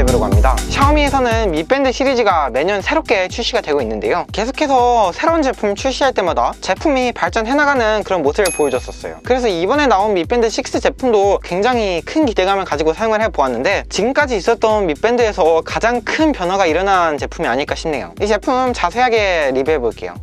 리뷰해보려고 합니다. 샤오미에서는 Mi Band 시리즈가 매년 새롭게 출시가 되고 있는데요, 계속해서 새로운 제품 출시할 때마다 제품이 발전해나가는 그런 모습을 보여줬었어요. 그래서 이번에 나온 Mi Band 6 제품도 굉장히 큰 기대감을 가지고 사용을 해보았는데, 지금까지 있었던 Mi Band에서 가장 큰 변화가 일어난 제품이 아닐까 싶네요. 이 제품 자세하게 리뷰해볼게요.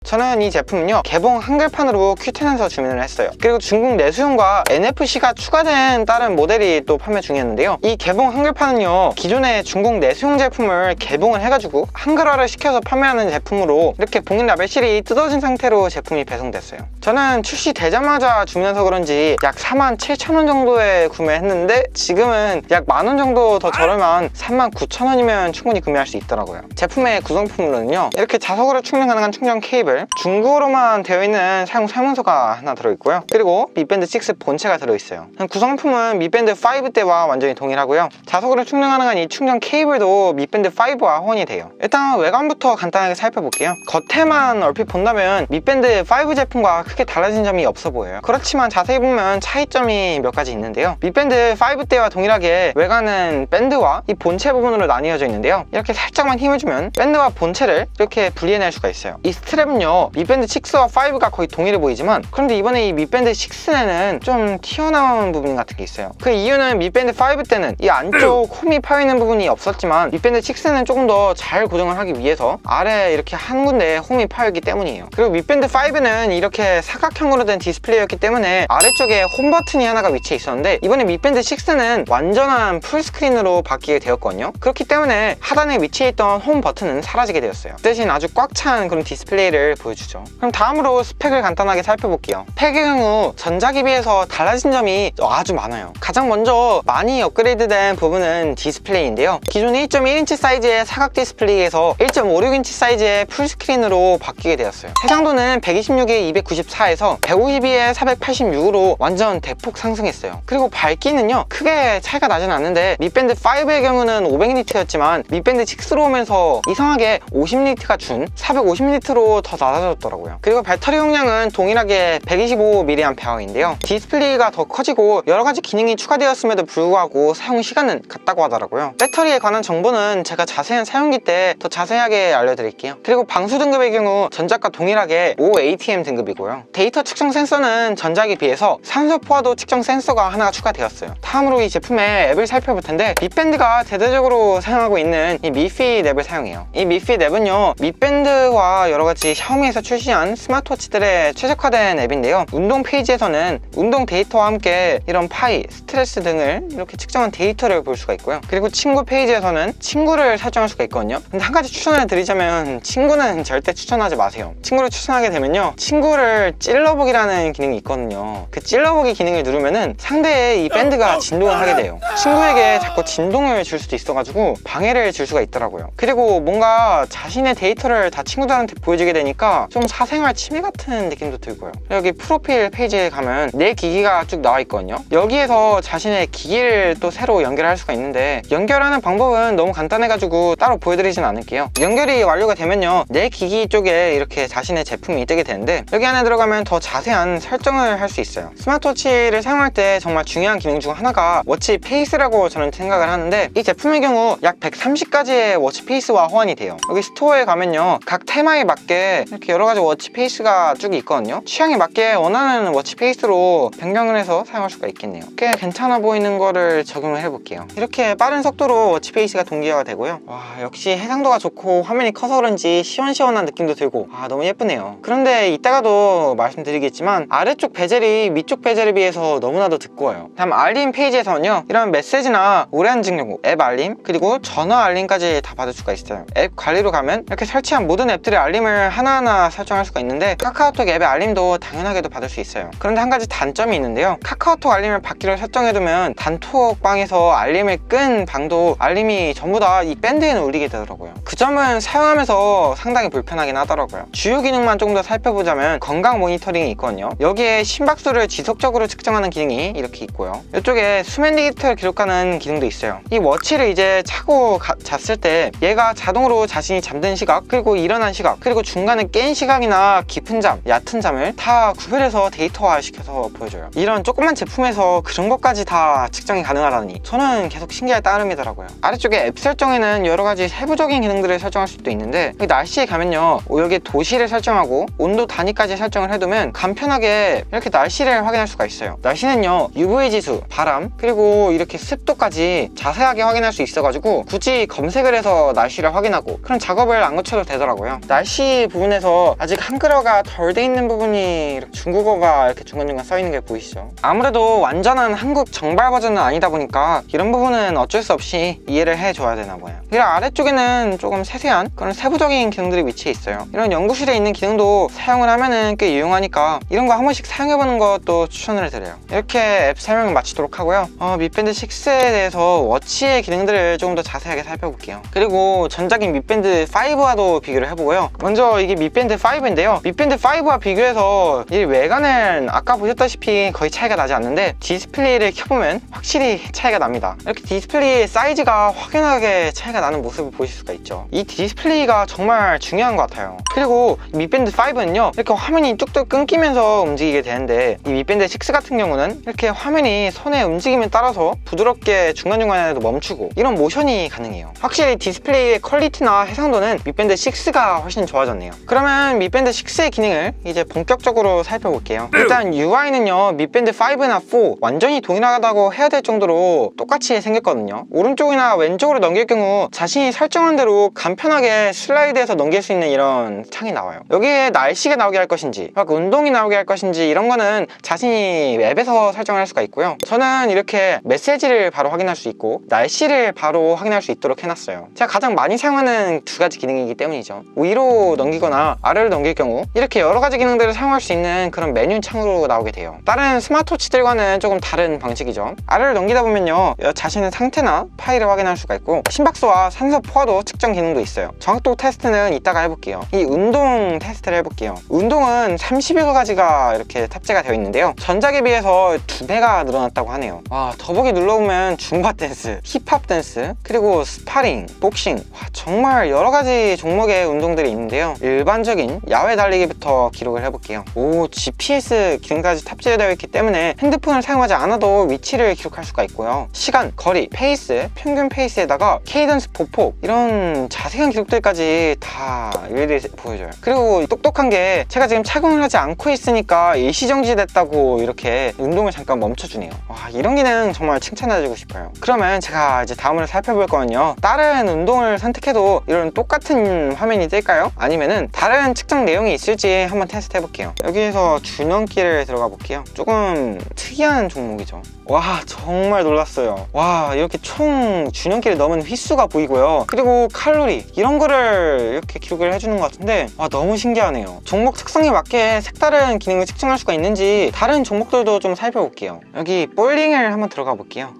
저는 이 제품은요, 개봉 한글판으로 Q10에서 주문을 했어요. 그리고 중국 내수용과 NFC가 추가된 다른 모델이 또 판매 중이었는데요, 이 개봉 한글판은요, 기존의 중국 내수용 제품을 개봉을 해가지고 한글화를 시켜서 판매하는 제품으로 이렇게 봉인 라벨실이 뜯어진 상태로 제품이 배송됐어요. 저는 출시되자마자 주문해서 그런지 약 47,000원 정도에 구매했는데, 지금은 약 만원 정도 더 저렴한 39,000원이면 충분히 구매할 수 있더라고요. 제품의 구성품으로는요, 이렇게 자석으로 충전 가능한 충전 케이블, 중국어로만 되어 있는 사용 설명서가 하나 들어있고요, 그리고 Mi Band 6 본체가 들어있어요. 구성품은 Mi Band 5 때와 완전히 동일하고요, 자석으로 충전 가능한 이 충전 케이블도 Mi Band 5와 호환이 돼요. 일단 외관부터 간단하게 살펴볼게요. 겉에만 얼핏 본다면 Mi Band 5 제품과 크게 달라진 점이 없어 보여요. 그렇지만 자세히 보면 차이점이 몇 가지 있는데요, Mi Band 5 때와 동일하게 외관은 밴드와 이 본체 부분으로 나뉘어져 있는데요, 이렇게 살짝만 힘을 주면 밴드와 본체를 이렇게 분리해낼 수가 있어요. 이 스트랩은요, Mi Band 6와 5가 거의 동일해 보이지만, 그런데 이번에 이 Mi Band 6에는 좀 튀어나온 부분 같은 게 있어요. 그 이유는 Mi Band 5 때는 이 안쪽 홈이 파여있는 부분이 없었지만, Mi Band 6는 조금 더 잘 고정을 하기 위해서 아래 이렇게 한 군데에 홈이 파여있기 때문이에요. 그리고 Mi Band 5는 이렇게 사각형으로 된 디스플레이였기 때문에 아래쪽에 홈 버튼이 하나가 위치해 있었는데, 이번에 Mi Band 6는 완전한 풀스크린으로 바뀌게 되었거든요. 그렇기 때문에 하단에 위치해 있던 홈 버튼은 사라지게 되었어요. 대신 아주 꽉 찬 그런 디스플레이를 보여주죠. 그럼 다음으로 스펙을 간단하게 살펴볼게요. 스펙의 경우 전작에 비해서 달라진 점이 아주 많아요. 가장 먼저 많이 업그레이드된 부분은 디스플레이인데요, 기존 1.1인치 사이즈의 사각 디스플레이에서 1.56인치 사이즈의 풀스크린으로 바뀌게 되었어요. 해상도는 126에 294에서 152에 486으로 완전 대폭 상승했어요. 그리고 밝기는요, 크게 차이가 나진 않는데 Mi Band 5의 경우는 500니트였지만 Mi Band 6로 오면서 이상하게 50니트가 준 450니트로 더 낮아졌더라고요. 그리고 배터리 용량은 동일하게 125mAh인데요, 디스플레이가 더 커지고 여러가지 기능이 추가되었음에도 불구하고 사용 시간은 같다고 하더라고요. 배터리에 관한 정보는 제가 자세한 사용기 때 더 자세하게 알려드릴게요. 그리고 방수 등급의 경우 전작과 동일하게 OATM 등급이고요, 데이터 측정 센서는 전작에 비해서 산소 포화도 측정 센서가 하나가 추가되었어요. 다음으로 이 제품의 앱을 살펴볼 텐데, Mi Band가 대대적으로 사용하고 있는 이 Mi Fit 앱을 사용해요. 이 Mi Fit 앱은요, Mi Band와 여러가지 샤오미에서 출시한 스마트워치들의 최적화된 앱인데요, 운동 페이지에서는 운동 데이터와 함께 이런 파이, 스트레스 등을 이렇게 측정한 데이터를 볼 수가 있고요, 그리고 친구 페이지에서는 친구를 설정할 수가 있거든요. 근데 한 가지 추천을 드리자면, 친구는 절대 추천하지 마세요. 친구를 추천하게 되면요, 친구를 찔러보기라는 기능이 있거든요. 그 찔러보기 기능을 누르면은 상대의 이 밴드가 진동을 하게 돼요. 친구에게 자꾸 진동을 줄 수도 있어가지고 방해를 줄 수가 있더라고요. 그리고 뭔가 자신의 데이터를 다 친구들한테 보여주게 되니까 좀 사생활 침해 같은 느낌도 들고요. 여기 프로필 페이지에 가면 내 기기가 쭉 나와 있거든요. 여기에서 자신의 기기를 또 새로 연결할 수가 있는데, 연결하는 방법은 너무 간단해가지고 따로 보여드리진 않을게요. 연결이 완료가 되면요, 내 기기 쪽에 이렇게 자신의 제품이 뜨게 되는데, 여기 안에 들어가면 더 자세한 설정을 할 수 있어요. 스마트워치를 사용할 때 정말 중요한 기능 중 하나가 워치 페이스라고 저는 생각을 하는데, 이 제품의 경우 약 130가지의 워치 페이스와 호환이 돼요. 여기 스토어에 가면요, 각 테마에 맞게 이렇게 여러가지 워치 페이스가 쭉 있거든요. 취향에 맞게 원하는 워치 페이스로 변경을 해서 사용할 수가 있겠네요. 꽤 괜찮아 보이는 거를 적용을 해볼게요. 이렇게 빠른 속도로 워치 페이스가 동기화가 되고요, 와, 역시 해상도가 좋고 화면이 커서 그런지 시원시원한 느낌도 들고, 너무 예쁘네요. 그런데 이따가도 말씀드리겠지만, 아래쪽 베젤이 위쪽 베젤에 비해서 너무나도 두꺼워요. 다음 알림 페이지에서는요, 이런 메시지나 오래 앉은 경우 앱 알림, 그리고 전화 알림까지 다 받을 수가 있어요. 앱 관리로 가면 이렇게 설치한 모든 앱들의 알림을 하나하나 설정할 수가 있는데, 카카오톡 앱의 알림도 당연하게도 받을 수 있어요. 그런데 한 가지 단점이 있는데요, 카카오톡 알림을 받기로 설정해두면 단톡방에서 알림을 끈 방도 알림이 전부 다 이 밴드에는 울리게 되더라고요. 그 점은 사용하면서 상당히 불편하긴 하더라고요. 주요 기능만 조금 더 살펴보자면, 건강 모니터링이 있거든요. 여기에 심박수를 지속적으로 측정하는 기능이 이렇게 있고요, 이쪽에 수면 디지털 기록하는 기능도 있어요. 이 워치를 이제 차고 잤을 때 얘가 자동으로 자신이 잠든 시각, 그리고 일어난 시각, 그리고 중간에 게임 시각이나 깊은 잠, 얕은 잠을 다 구별해서 데이터화 시켜서 보여줘요. 이런 조그만 제품에서 그런 것까지 다 측정이 가능하다니 저는 계속 신기할 따름이더라고요. 아래쪽에 앱 설정에는 여러 가지 세부적인 기능들을 설정할 수도 있는데, 여기 날씨에 가면요, 여기 도시를 설정하고 온도 단위까지 설정을 해두면 간편하게 이렇게 날씨를 확인할 수가 있어요. 날씨는요, UV 지수, 바람, 그리고 이렇게 습도까지 자세하게 확인할 수 있어가지고 굳이 검색을 해서 날씨를 확인하고 그런 작업을 안 거쳐도 되더라고요. 날씨 부분에서 아직 한글어가 덜 돼 있는 부분이 이렇게 중국어가 이렇게 중간중간 써 있는 게 보이시죠? 아무래도 완전한 한국 정발 버전은 아니다 보니까 이런 부분은 어쩔 수 없이 이해를 해줘야 되나 봐요. 그리고 아래쪽에는 조금 세세한 그런 세부적인 기능들이 위치해 있어요. 이런 연구실에 있는 기능도 사용을 하면은 꽤 유용하니까 이런 거 한 번씩 사용해보는 것도 추천을 드려요. 이렇게 앱 설명을 마치도록 하고요. 밑밴드 6에 대해서 워치의 기능들을 조금 더 자세하게 살펴볼게요. 그리고 전작인 밑밴드 5와도 비교를 해보고요. 먼저 이게 밑밴드 5인데요, 밑밴드 5와 비교해서 이 외관은 아까 보셨다시피 거의 차이가 나지 않는데 디스플레이를 켜보면 확실히 차이가 납니다. 이렇게 디스플레이의 사이즈가 확연하게 차이가 나는 모습을 보실 수가 있죠. 이 디스플레이가 정말 중요한 것 같아요. 그리고 밑밴드 5는요, 이렇게 화면이 뚝뚝 끊기면서 움직이게 되는데, 이 밑밴드 6 같은 경우는 이렇게 화면이 손의 움직임에 따라서 부드럽게 중간중간에도 멈추고 이런 모션이 가능해요. 확실히 디스플레이의 퀄리티나 해상도는 밑밴드 6가 훨씬 좋아졌네요. 그러면 밑밴드 6의 기능을 이제 본격적으로 살펴볼게요. 일단 UI는요, 밑밴드 5나 4 완전히 동일하다고 해야 될 정도로 똑같이 생겼거든요. 오른쪽이나 왼쪽으로 넘길 경우 자신이 설정한 대로 간편하게 슬라이드해서 넘길 수 있는 이런 창이 나와요. 여기에 날씨가 나오게 할 것인지 운동이 나오게 할 것인지 이런 거는 자신이 앱에서 설정을 할 수가 있고요. 저는 이렇게 메시지를 바로 확인할 수 있고 날씨를 바로 확인할 수 있도록 해놨어요. 제가 가장 많이 사용하는 두 가지 기능이기 때문이죠. 위로 넘기거나 아래로 넘길 경우 이렇게 여러 가지 기능들을 사용할 수 있는 그런 메뉴 창으로 나오게 돼요. 다른 스마트워치들과는 조금 다른 방식이죠. 아래를 넘기다 보면요, 자신의 상태나 파일을 확인할 수가 있고 심박수와 산소 포화도 측정 기능도 있어요. 정확도 테스트는 이따가 해볼게요. 이 운동 테스트를 해볼게요. 운동은 30여 가지가 이렇게 탑재가 되어 있는데요, 전작에 비해서 2배가 늘어났다고 하네요. 와, 더보기 눌러보면 줌바 댄스, 힙합 댄스, 그리고 스파링, 복싱, 정말 여러 가지 종목의 운동들이 있는데요, 일반적인 야외 달리기부터 기록을 해볼게요. GPS 기능까지 탑재되어 있기 때문에 핸드폰을 사용하지 않아도 위치를 기록할 수가 있고요. 시간, 거리, 페이스, 평균 페이스에다가 케이던스, 보폭 이런 자세한 기록들까지 다 일일이 보여줘요. 그리고 똑똑한 게 제가 지금 착용을 하지 않고 있으니까 일시정지됐다고 이렇게 운동을 잠깐 멈춰주네요. 와, 이런 기능 정말 칭찬해주고 싶어요. 그러면 제가 이제 다음으로 살펴볼 거는요, 다른 운동을 선택해도 이런 똑같은 화면이 뜰까요? 아니면은 다른 측정 내용이 있을지 한번 테스트 해볼게요. 여기에서 줄넘기를 들어가 볼게요. 조금 특이한 종목이죠. 와, 정말 놀랐어요. 와, 이렇게 총 줄넘기를 넘은 휘수가 보이고요. 그리고 칼로리 이런 거를 이렇게 기록을 해주는 것 같은데, 와, 너무 신기하네요. 종목 특성에 맞게 색다른 기능을 측정할 수가 있는지 다른 종목들도 좀 살펴볼게요. 여기 볼링을 한번 들어가 볼게요.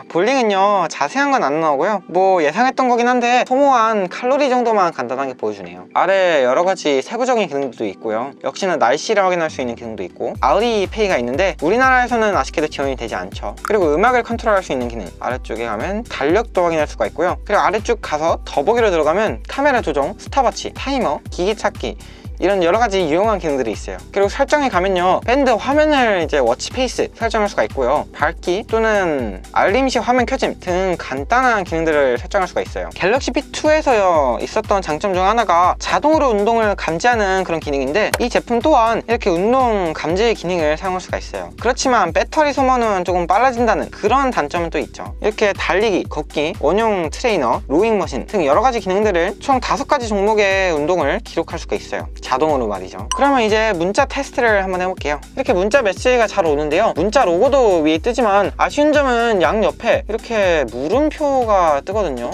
볼링은요, 자세한 건 안 나오고요, 뭐 예상했던 거긴 한데 소모한 칼로리 정도만 간단하게 보여주네요. 아래 여러 가지 세부적인 기능도 있고요, 역시나 날씨를 확인할 수 있는 기능도 있고, 아우디 페이가 있는데 우리나라에서는 아쉽게도 지원이 되지 않죠. 그리고 음악을 컨트롤할 수 있는 기능, 아래쪽에 가면 달력도 확인할 수가 있고요. 그리고 아래쪽 가서 더보기로 들어가면 카메라 조정, 스탑워치, 타이머, 기기 찾기 이런 여러 가지 유용한 기능들이 있어요. 그리고 설정에 가면요, 밴드 화면을 이제 워치 페이스 설정할 수가 있고요, 밝기 또는 알림 시 화면 켜짐 등 간단한 기능들을 설정할 수가 있어요. 갤럭시 B2에서 있었던 장점 중 하나가 자동으로 운동을 감지하는 그런 기능인데, 이 제품 또한 이렇게 운동 감지 기능을 사용할 수가 있어요. 그렇지만 배터리 소모는 조금 빨라진다는 그런 단점은 또 있죠. 이렇게 달리기, 걷기, 원용 트레이너, 로잉 머신 등 여러 가지 기능들을 총 5가지 종목의 운동을 기록할 수가 있어요. 자동으로 말이죠. 그러면 이제 문자 테스트를 한번 해볼게요. 이렇게 문자 메시지가 잘 오는데요, 문자 로고도 위에 뜨지만 아쉬운 점은 양옆에 이렇게 물음표가 뜨거든요.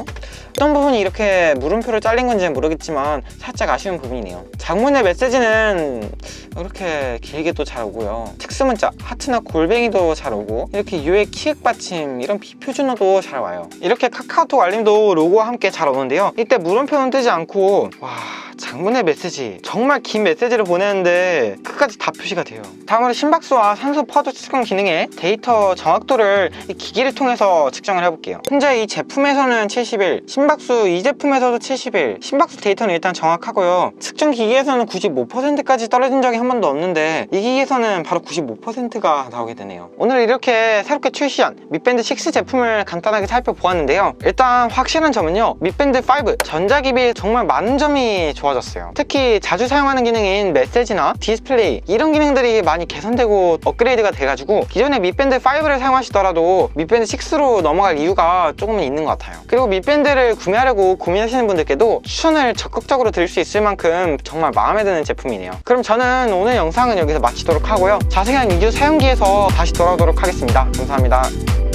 어떤 부분이 이렇게 물음표를 잘린 건지는 모르겠지만 살짝 아쉬운 부분이네요. 장문의 메시지는 이렇게 길게도 잘 오고요, 특수문자, 하트나 골뱅이도 잘 오고, 이렇게 유의 키읔 받침 이런 비표준어도 잘 와요. 이렇게 카카오톡 알림도 로고와 함께 잘 오는데요, 이때 물음표는 뜨지 않고, 와, 장문의 메시지, 정말 긴 메시지를 보내는데 끝까지 다 표시가 돼요. 다음으로 심박수와 산소 포화도 측정 기능의 데이터 정확도를 이 기기를 통해서 측정을 해볼게요. 현재 이 제품에서는 71, 심박수 이 제품에서도 71, 심박수 데이터는 일단 정확하고요. 측정 기기에서는 95%까지 떨어진 적이 한 번도 없는데 이 기기에서는 바로 95%가 나오게 되네요. 오늘 이렇게 새롭게 출시한 밑밴드 6 제품을 간단하게 살펴보았는데요. 일단 확실한 점은요, 밑밴드 5 전작에 정말 많은 점이 좋아졌어요. 특히 자주 사용하는 기능인 메시지나 디스플레이 이런 기능들이 많이 개선되고 업그레이드가 돼가지고 기존의 밑밴드 5를 사용하시더라도 밑밴드 6로 넘어갈 이유가 조금은 있는 것 같아요. 그리고 밑밴드를 구매하려고 고민하시는 분들께도 추천을 적극적으로 드릴 수 있을 만큼 정말 마음에 드는 제품이네요. 그럼 저는 오늘 영상은 여기서 마치도록 하고요. 자세한 리뷰 사용기에서 다시 돌아오도록 하겠습니다. 감사합니다.